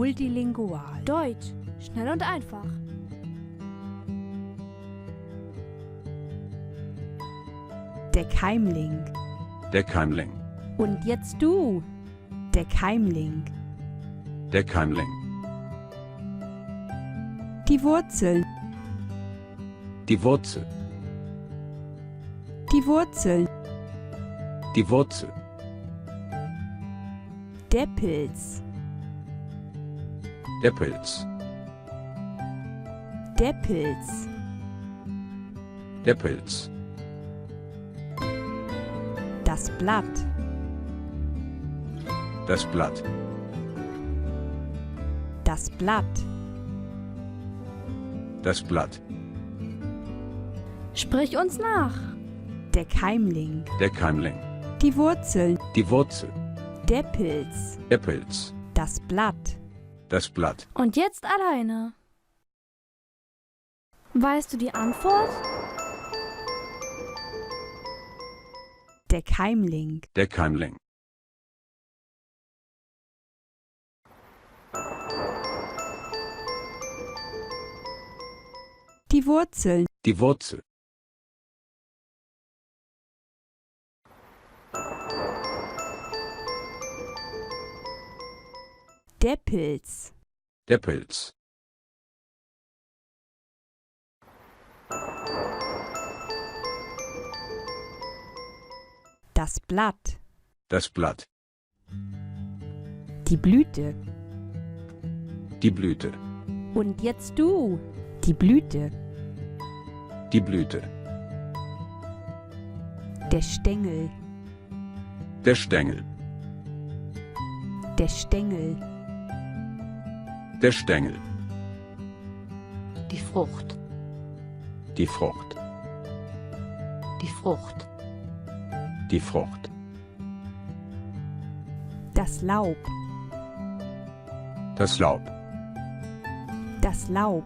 Multilingual. Deutsch. Schnell und einfach. Der Keimling. Der Keimling. Und jetzt du. Der Keimling. Der Keimling. Die Wurzeln. Die Wurzel. Die Wurzeln. Die Wurzel. Der Pilz. Der Pilz. Der Pilz. Der Pilz. Das Blatt. Das Blatt. Das Blatt. Das Blatt. Sprich uns nach. Der Keimling. Der Keimling. Die Wurzeln. Die Wurzel. Der Pilz. Der Pilz. Das Blatt. Das Blatt. Und jetzt alleine. Weißt du die Antwort? Der Keimling. Der Keimling. Die Wurzeln. Die Wurzel. Der Pilz. Der Pilz. Das Blatt. Das Blatt. Die Blüte. Die Blüte. Und jetzt du. Die Blüte. Die Blüte. Der Stängel. Der Stängel. Der Stängel. Der Stängel. Die Frucht. Die Frucht. Die Frucht. Die Frucht. Das Laub. Das Laub. Das Laub.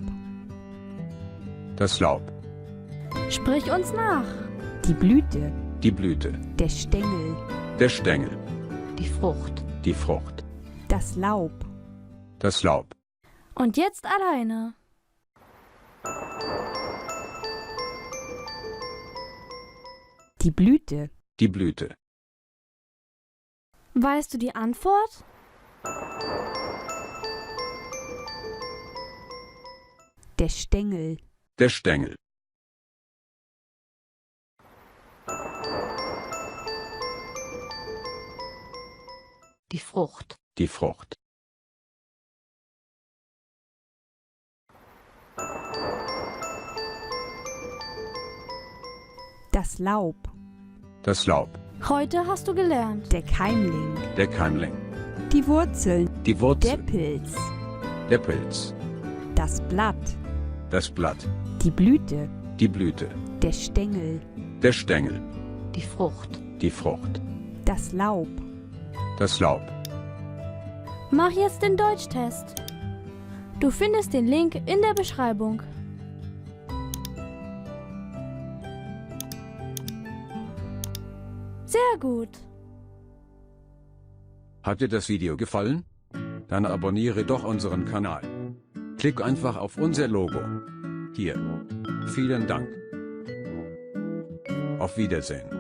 Das Laub. Sprich uns nach. Die Blüte. Die Blüte. Der Stängel. Der Stängel. Die Frucht. Die Frucht. Das Laub. Das Laub. Und jetzt alleine. Die Blüte. Die Blüte. Weißt du die Antwort? Der Stängel. Der Stängel. Die Frucht. Die Frucht. Das Laub. Das Laub. Heute hast du gelernt. Der Keimling. Der Keimling. Die Wurzeln. Die Der Wurzel. Pilz. Der Pilz. Das Blatt. Das Blatt. Die Blüte. Die Blüte. Der Stängel. Der Stängel. Die Frucht. Die Frucht. Das Laub. Das Laub. Mach jetzt den Deutschtest. Du findest den Link in der Beschreibung. Sehr gut. Hat dir das Video gefallen? Dann abonniere doch unseren Kanal. Klick einfach auf unser Logo. Hier. Vielen Dank. Auf Wiedersehen.